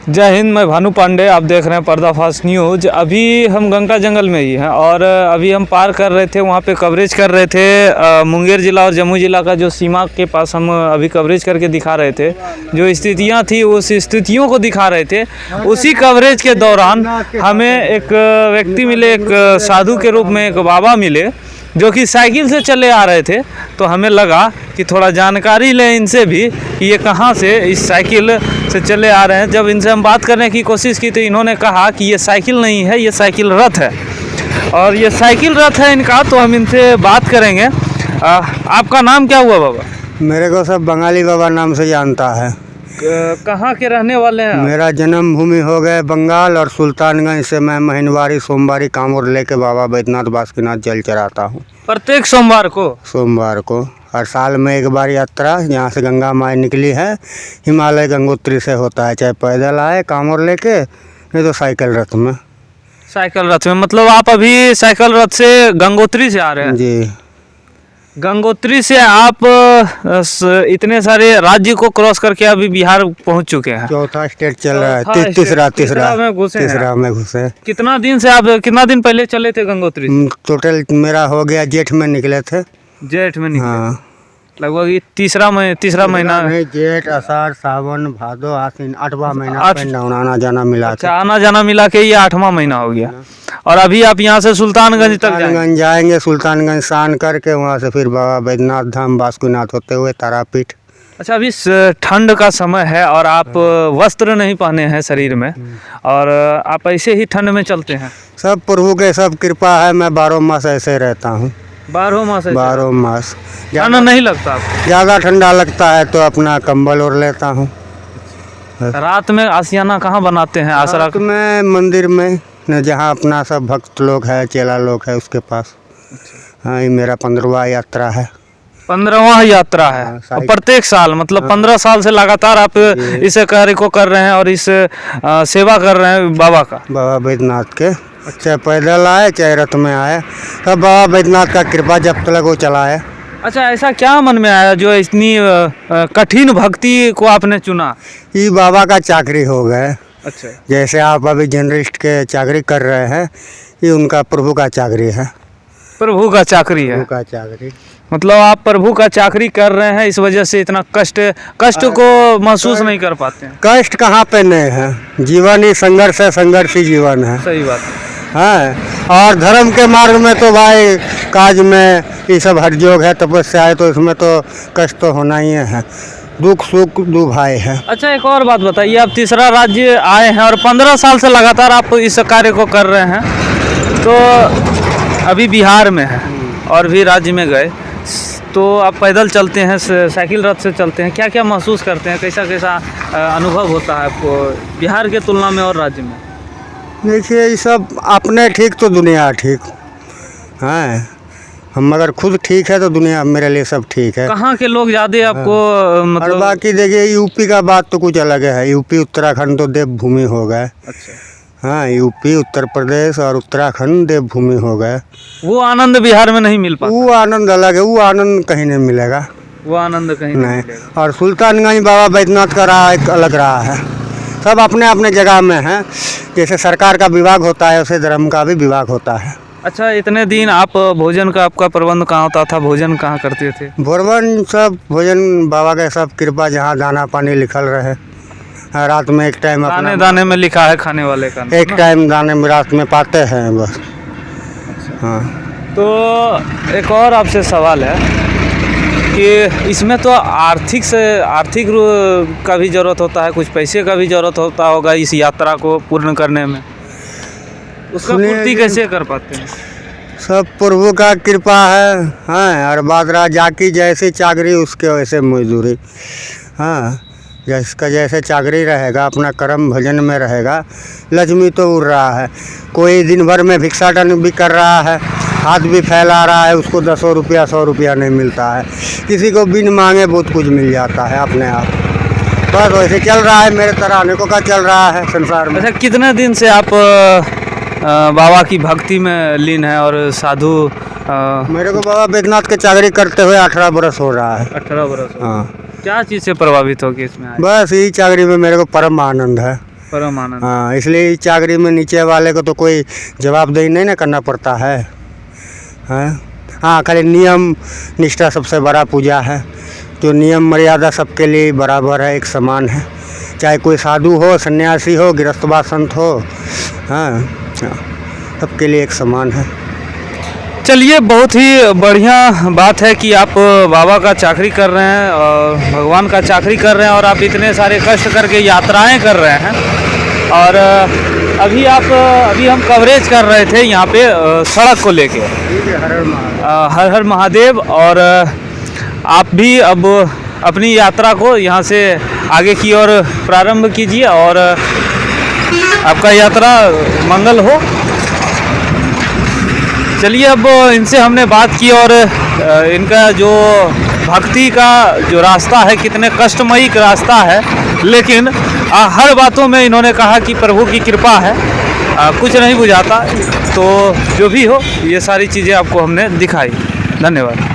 जय हिंद, मैं भानु पांडे। आप देख रहे हैं पर्दाफाश न्यूज। अभी हम गंगा जंगल में ही हैं और अभी हम पार कर रहे थे, वहाँ पे कवरेज कर रहे थे। मुंगेर ज़िला और जम्मू ज़िला का जो सीमा के पास हम अभी कवरेज करके दिखा रहे थे, जो स्थितियाँ थी उस स्थितियों को दिखा रहे थे। उसी कवरेज के दौरान हमें एक व्यक्ति मिले, एक साधु के रूप में एक बाबा मिले, जो कि साइकिल से चले आ रहे थे। तो हमें लगा कि थोड़ा जानकारी लें इनसे भी कि ये कहाँ से इस साइकिल से चले आ रहे हैं। जब इनसे हम बात करने की कोशिश की तो इन्होंने कहा कि ये साइकिल नहीं है, ये साइकिल रथ है और ये साइकिल रथ है इनका। तो हम इनसे बात करेंगे। आपका नाम क्या हुआ बाबा? मेरे को सब बंगाली बाबा नाम से जानता है। कहाँ के रहने वाले हैं? मेरा जन्मभूमि हो गए बंगाल और सुल्तानगंज से मैं महीनवारी सोमवारी कांवड़ लेके बाबा बैद्यनाथ बासुकीनाथ जल चढ़ाता हूँ। प्रत्येक सोमवार को हर साल में एक बार यात्रा यहाँ से गंगा माई निकली है, हिमालय गंगोत्री से होता है, चाहे पैदल आए कांवड़ लेके, नहीं तो साइकिल रथ में। साइकिल रथ में मतलब आप अभी साइकिल रथ से गंगोत्री से आ रहे हैं? जी। गंगोत्री से आप इतने सारे राज्य को क्रॉस करके अभी बिहार पहुंच चुके हैं। चौथा स्टेट चल रहा है, तीसरा में घुसे। कितना दिन पहले चले थे गंगोत्री? टोटल मेरा हो गया जेठ में निकले थे। जेठ में निकले? हाँ, लगभग ये तीसरा महीना। जेठ आषाढ़ सावन भादो आसीन 8वां महीना आना जाना मिला। अच्छा, आना जाना मिला के ये 8वां महीना हो गया। और अभी आप यहाँ से सुल्तानगंज तक जाएंगे। सुल्तानगंज स्नान करके वहाँ से फिर बाबा बैद्यनाथ धाम बासुकीनाथ होते हुए तारापीठ। अच्छा, अभी ठंड का समय है और आप वस्त्र नहीं पहने हैं शरीर में और आप ऐसे ही ठंड में चलते हैं? सब प्रभु के सब कृपा है, मैं 12 मास ऐसे रहता हूँ। 12 मास ठंडा नहीं लगता आपको? ज़्यादा ठंडा लगता है तो अपना कंबल ओढ़ लेता हूँ। रात में आशियाना कहाँ बनाते हैं? आसरा में मंदिर में, जहाँ अपना सब भक्त लोग है, चेला लोग है उसके पास। हाँ, ये मेरा 15वां यात्रा है। 15वां यात्रा है। और प्रत्येक साल मतलब 15 साल से लगातार आप इस कार्य को कर रहे हैं और इस सेवा कर रहे हैं बाबा बैद्यनाथ के। चाहे पैदल आए चाहे रथ में आए, सब बाबा बैद्यनाथ का कृपा जब तक वो चलाए। अच्छा, ऐसा क्या मन में आया जो इतनी कठिन भक्ति को आपने चुना? ये बाबा का चाकरी हो गए। अच्छा, जैसे आप अभी जर्नलिस्ट के चाकरी कर रहे हैं, ये उनका प्रभु का चाकरी है। प्रभु का चाकरी है? प्रभु का चाकरी मतलब आप प्रभु का चाकरी कर रहे हैं, इस वजह से इतना कष्ट को महसूस नहीं कर पाते हैं? कष्ट कहाँ पे नहीं है, जीवन ही संघर्ष है, संघर्ष ही जीवन है। सही बात है। हाँ, और धर्म के मार्ग में तो भाई काज में ये सब हठयोग है, तपस्या है, तो इसमें तो कष्ट तो होना ही है। दुख सुख दो भाई है। अच्छा, एक और बात बताइए, आप तीसरा राज्य आए हैं और 15 साल से लगातार आप इस कार्य को कर रहे हैं, तो अभी बिहार में है और भी राज्य में गए, तो आप पैदल चलते हैं, साइकिल रथ से चलते हैं, क्या क्या महसूस करते हैं? कैसा अनुभव होता है आपको बिहार के तुलना में और राज्य में? देखिए, ये सब अपने ठीक तो दुनिया ठीक है। हम अगर खुद ठीक है तो दुनिया मेरे लिए सब ठीक है। कहाँ के लोग ज़्यादा आपको मतलब? और बाकी देखिए, यूपी का बात तो कुछ अलग है। यूपी उत्तराखंड तो देवभूमि हो गए। अच्छा। हाँ, यूपी उत्तर प्रदेश और उत्तराखंड देवभूमि हो गए। वो आनंद बिहार में नहीं मिल पाता? वो आनंद अलग है, वो आनंद कहीं नहीं मिलेगा। वो आनंद कहीं नहीं मिलेगा। और सुल्तानगंज बाबा बैद्यनाथ का राह एक अलग रहा है। सब अपने अपने जगह में है। जैसे सरकार का विभाग होता है, वैसे धर्म का भी विभाग होता है। अच्छा, इतने दिन आप भोजन का आपका प्रबंध कहाँ होता था? भोजन कहाँ करते थे? भोजन बाबा के सब कृपा, जहाँ दाना पानी लिखल रहे। रात में एक टाइम दाने में लिखा है खाने वाले का, एक टाइम दाने में रात में पाते हैं बस। अच्छा। हाँ, तो एक और आपसे सवाल है कि इसमें तो आर्थिक का भी ज़रूरत होता है, कुछ पैसे का भी ज़रूरत होता होगा इस यात्रा को पूर्ण करने में, उसका पूर्ति कैसे कर पाते हैं? सब प्रभु का कृपा है। हाँ, और बात रहा जाकी जैसी चाकरी उसके वैसे मजदूरी। हाँ, जिसका जैसे चाकरी रहेगा, अपना कर्म भजन में रहेगा, लक्ष्मी तो उड़ रहा है। कोई दिन भर में भिक्षाटन भी कर रहा है, हाथ भी फैला रहा है, उसको 10 रुपया 100 रुपया नहीं मिलता है। किसी को बिन मांगे बहुत कुछ मिल जाता है अपने आप। बस वैसे चल रहा है, मेरे तरह अनेकों का चल रहा है संसार में। अच्छा, कितने दिन से आप बाबा की भक्ति में लीन है और साधु? मेरे को बाबा बैद्यनाथ के चाकरी करते हुए 18 बरस हो रहा है। 18 बरस? हाँ। क्या चीज़ से प्रभावित हो गई इसमें? बस यही चाकरी में मेरे को परम आनंद है। परम आनंद। हाँ, इसलिए इस चाकरी में नीचे वाले को तो कोई जवाबदेही नहीं ना करना पड़ता है। हाँ, खाली नियम निष्ठा सबसे बड़ा पूजा है। तो नियम मर्यादा सबके लिए बराबर है, एक समान है, चाहे कोई साधु हो, सन्यासी हो, गृहस्थ संत हो। हाँ, सबके लिए एक समान है। चलिए, बहुत ही बढ़िया बात है कि आप बाबा का चाकरी कर रहे हैं और भगवान का चाकरी कर रहे हैं और आप इतने सारे कष्ट करके यात्राएं कर रहे हैं। और अभी हम कवरेज कर रहे थे यहाँ पे सड़क को लेके, हर हर महादेव। और आप भी अब अपनी यात्रा को यहाँ से आगे की ओर प्रारंभ कीजिए और आपका यात्रा मंगल हो। चलिए, अब इनसे हमने बात की और इनका जो भक्ति का जो रास्ता है, कितने कष्टमयी रास्ता है, लेकिन हर बातों में इन्होंने कहा कि प्रभु की कृपा है, कुछ नहीं बुझाता। तो जो भी हो, ये सारी चीज़ें आपको हमने दिखाई। धन्यवाद।